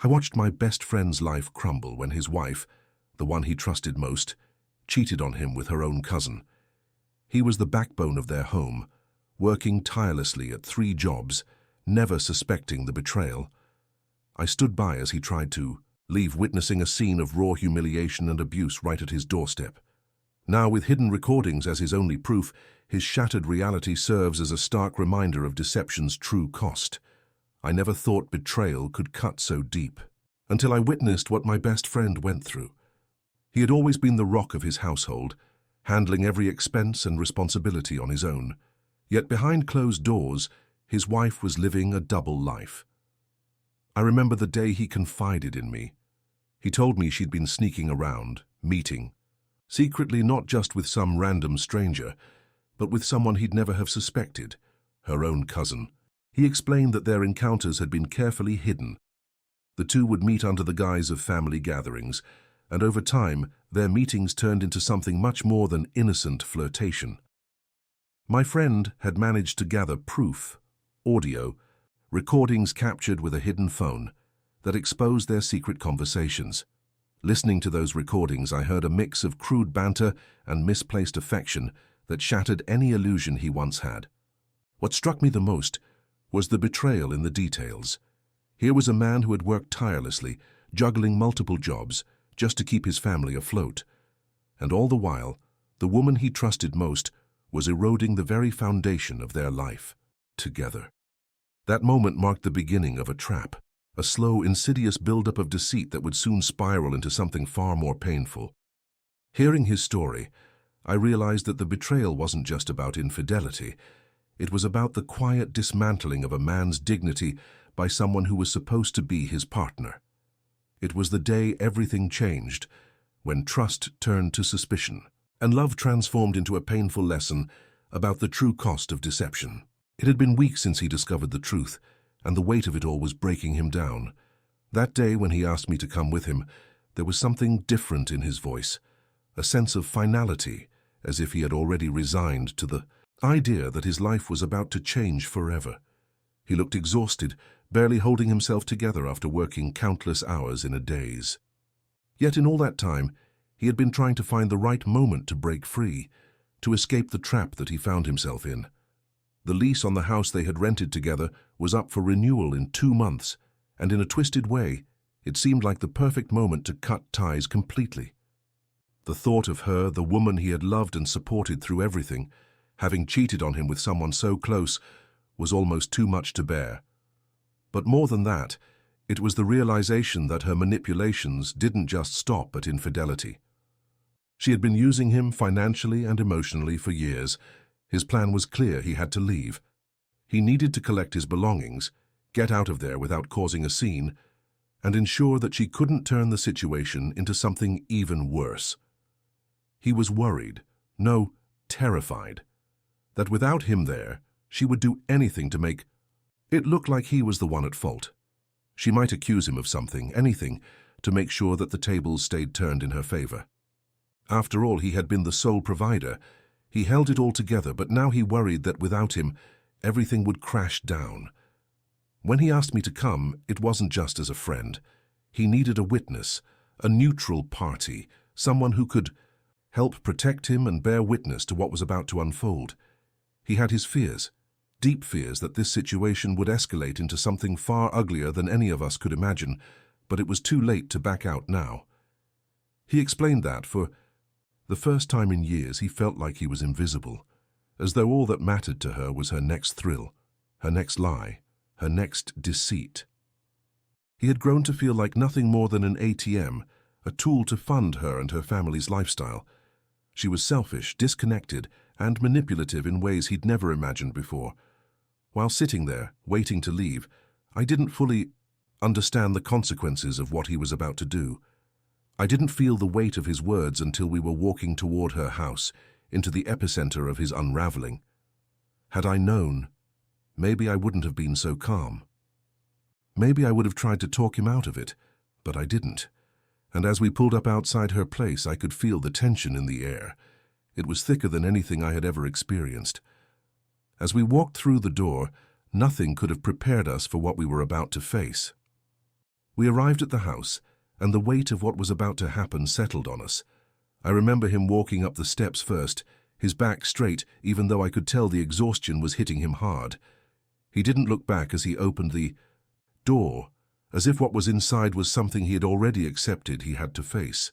I watched my best friend's life crumble when his wife, the one he trusted most, cheated on him with her own cousin. He was the backbone of their home, working tirelessly at 3 jobs, never suspecting the betrayal. I stood by as he tried to leave, witnessing a scene of raw humiliation and abuse right at his doorstep. Now, with hidden recordings as his only proof, his shattered reality serves as a stark reminder of deception's true cost. I never thought betrayal could cut so deep, until I witnessed what my best friend went through. He had always been the rock of his household, handling every expense and responsibility on his own. Yet behind closed doors, his wife was living a double life. I remember the day he confided in me. He told me she'd been sneaking around, meeting, secretly, not just with some random stranger, but with someone he'd never have suspected, her own cousin. He explained that their encounters had been carefully hidden. The two would meet under the guise of family gatherings, and over time, their meetings turned into something much more than innocent flirtation. My friend had managed to gather proof, audio, recordings captured with a hidden phone, that exposed their secret conversations. Listening to those recordings, I heard a mix of crude banter and misplaced affection that shattered any illusion he once had. What struck me the most was the betrayal in the details. Here was a man who had worked tirelessly, juggling multiple jobs, just to keep his family afloat. And all the while, the woman he trusted most was eroding the very foundation of their life, together. That moment marked the beginning of a trap, a slow, insidious buildup of deceit that would soon spiral into something far more painful. Hearing his story, I realized that the betrayal wasn't just about infidelity. It was about the quiet dismantling of a man's dignity by someone who was supposed to be his partner. It was the day everything changed, when trust turned to suspicion, and love transformed into a painful lesson about the true cost of deception. It had been weeks since he discovered the truth, and the weight of it all was breaking him down. That day, when he asked me to come with him, there was something different in his voice, a sense of finality, as if he had already resigned to the idea that his life was about to change forever. He looked exhausted, barely holding himself together after working countless hours in a daze. Yet in all that time, he had been trying to find the right moment to break free, to escape the trap that he found himself in. The lease on the house they had rented together was up for renewal in 2 months, and in a twisted way, it seemed like the perfect moment to cut ties completely. The thought of her, the woman he had loved and supported through everything, having cheated on him with someone so close, was almost too much to bear. But more than that, it was the realization that her manipulations didn't just stop at infidelity. She had been using him financially and emotionally for years. His plan was clear: he had to leave. He needed to collect his belongings, get out of there without causing a scene, and ensure that she couldn't turn the situation into something even worse. He was worried, no, terrified, that without him there, she would do anything to make it look like he was the one at fault. She might accuse him of something, anything, to make sure that the tables stayed turned in her favor. After all, he had been the sole provider. He held it all together, but now he worried that without him, everything would crash down. When he asked me to come, it wasn't just as a friend. He needed a witness, a neutral party, someone who could help protect him and bear witness to what was about to unfold. He had his fears, deep fears that this situation would escalate into something far uglier than any of us could imagine, but it was too late to back out now. He explained that, for the first time in years, he felt like he was invisible, as though all that mattered to her was her next thrill, her next lie, her next deceit. He had grown to feel like nothing more than an ATM, a tool to fund her and her family's lifestyle. She was selfish, disconnected, and manipulative in ways he'd never imagined before. While sitting there, waiting to leave, I didn't fully understand the consequences of what he was about to do. I didn't feel the weight of his words until we were walking toward her house, into the epicenter of his unraveling. Had I known, maybe I wouldn't have been so calm. Maybe I would have tried to talk him out of it, but I didn't. And as we pulled up outside her place, I could feel the tension in the air. It was thicker than anything I had ever experienced. As we walked through the door, nothing could have prepared us for what we were about to face. We arrived at the house, and the weight of what was about to happen settled on us. I remember him walking up the steps first, his back straight, even though I could tell the exhaustion was hitting him hard. He didn't look back as he opened the door, as if what was inside was something he had already accepted he had to face.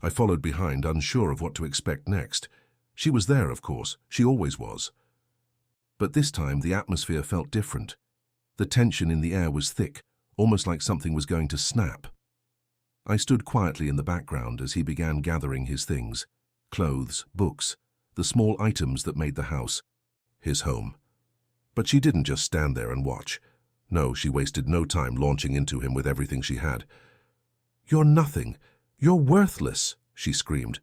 I followed behind, unsure of what to expect next. She was there, of course. She always was. But this time the atmosphere felt different. The tension in the air was thick, almost like something was going to snap. I stood quietly in the background as he began gathering his things, clothes, books, the small items that made the house his home. But she didn't just stand there and watch. No, she wasted no time launching into him with everything she had. "You're nothing. You're worthless," she screamed.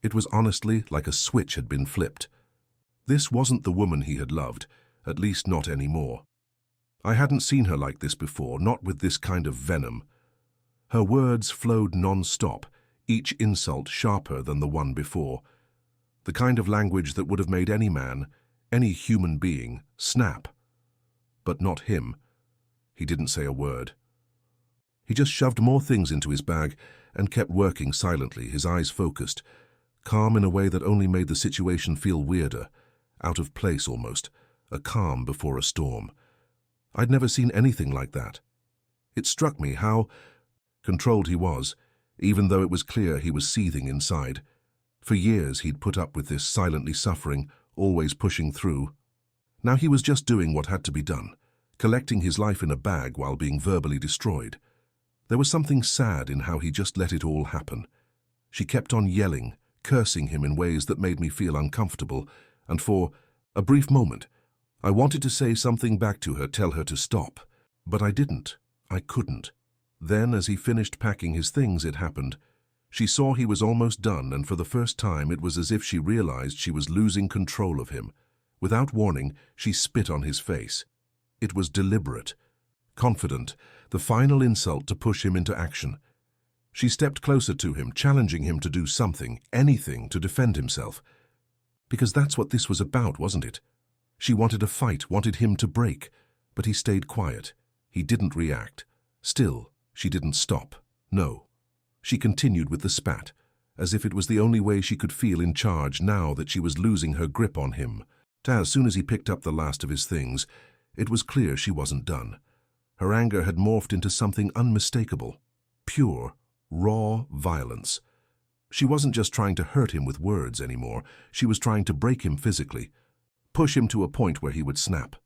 It was honestly like a switch had been flipped. This wasn't the woman he had loved, at least not anymore. I hadn't seen her like this before, not with this kind of venom. Her words flowed non-stop, each insult sharper than the one before. The kind of language that would have made any man, any human being, snap. But not him. He didn't say a word. He just shoved more things into his bag and kept working silently, his eyes focused, calm in a way that only made the situation feel weirder, out of place almost, a calm before a storm. I'd never seen anything like that. It struck me how controlled he was, even though it was clear he was seething inside. For years he'd put up with this, silently suffering, always pushing through. Now he was just doing what had to be done, collecting his life in a bag while being verbally destroyed. There was something sad in how he just let it all happen. She kept on yelling, cursing him in ways that made me feel uncomfortable, and for a brief moment, I wanted to say something back to her, tell her to stop. But I didn't. I couldn't. Then, as he finished packing his things, it happened. She saw he was almost done, and for the first time it was as if she realized she was losing control of him. Without warning, she spit on his face. It was deliberate, confident, the final insult to push him into action. She stepped closer to him, challenging him to do something, anything, to defend himself. Because that's what this was about, wasn't it? She wanted a fight, wanted him to break, but he stayed quiet. He didn't react. Still, she didn't stop. No. She continued with the spat, as if it was the only way she could feel in charge now that she was losing her grip on him. As soon as he picked up the last of his things, it was clear she wasn't done. Her anger had morphed into something unmistakable, pure, raw violence. She wasn't just trying to hurt him with words anymore. She was trying to break him physically, push him to a point where he would snap.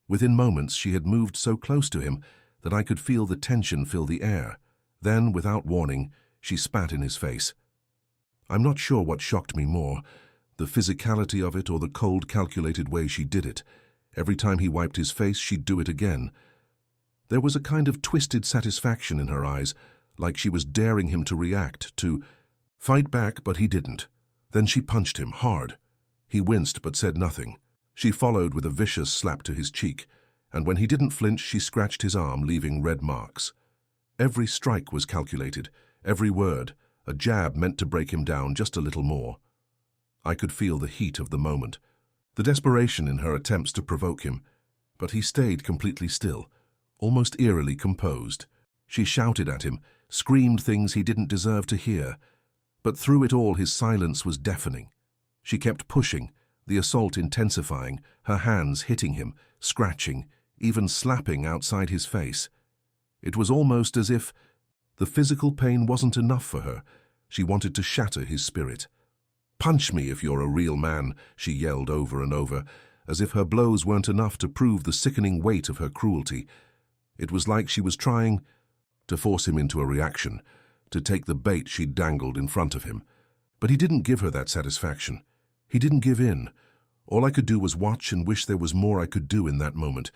Within moments, she had moved so close to him that I could feel the tension fill the air. Then, without warning, she spat in his face. I'm not sure what shocked me more, the physicality of it or the cold, calculated way she did it. Every time he wiped his face, she'd do it again. There was a kind of twisted satisfaction in her eyes, like she was daring him to react, to fight back, but he didn't. Then she punched him hard. He winced but said nothing. She followed with a vicious slap to his cheek, and when he didn't flinch, she scratched his arm, leaving red marks. Every strike was calculated, every word, a jab meant to break him down just a little more. I could feel the heat of the moment, the desperation in her attempts to provoke him, but he stayed completely still, almost eerily composed. She shouted at him, screamed things he didn't deserve to hear, but through it all his silence was deafening. She kept pushing, the assault intensifying, her hands hitting him, scratching, even slapping outside his face. It was almost as if the physical pain wasn't enough for her. She wanted to shatter his spirit. "Punch me if you're a real man," she yelled over and over, as if her blows weren't enough to prove the sickening weight of her cruelty. It was like she was trying to force him into a reaction, to take the bait she'd dangled in front of him. But he didn't give her that satisfaction. He didn't give in. All I could do was watch and wish there was more I could do in that moment.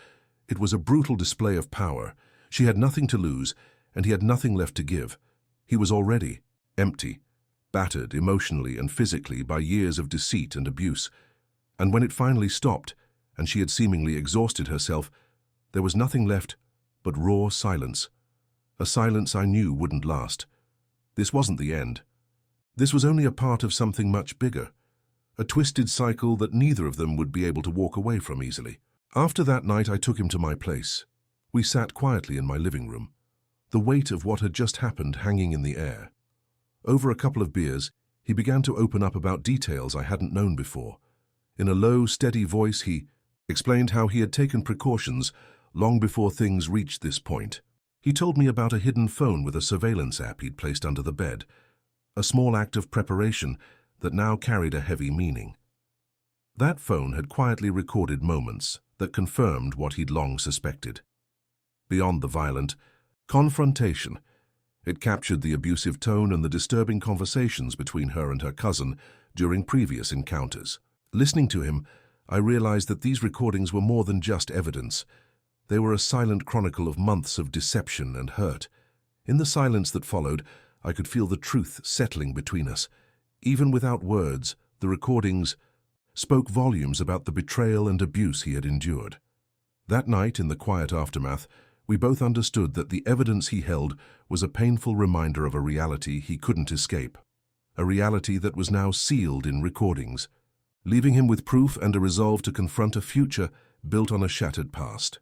It was a brutal display of power. She had nothing to lose, and he had nothing left to give. He was already empty, battered emotionally and physically by years of deceit and abuse. And when it finally stopped, and she had seemingly exhausted herself, there was nothing left but raw silence. A silence I knew wouldn't last. This wasn't the end. This was only a part of something much bigger, a twisted cycle that neither of them would be able to walk away from easily. After that night, I took him to my place. We sat quietly in my living room. the weight of what had just happened hanging in the air. Over a couple of beers, he began to open up about details I hadn't known before. In a low, steady voice, he explained how he had taken precautions long before things reached this point. He told me about a hidden phone with a surveillance app he'd placed under the bed, a small act of preparation that now carried a heavy meaning. That phone had quietly recorded moments that confirmed what he'd long suspected. Beyond the violent confrontation, it captured the abusive tone and the disturbing conversations between her and her cousin during previous encounters. Listening to him, I realized that these recordings were more than just evidence. They were a silent chronicle of months of deception and hurt. In the silence that followed, I could feel the truth settling between us. Even without words, the recordings spoke volumes about the betrayal and abuse he had endured. That night, in the quiet aftermath, we both understood that the evidence he held was a painful reminder of a reality he couldn't escape, a reality that was now sealed in recordings, leaving him with proof and a resolve to confront a future built on a shattered past.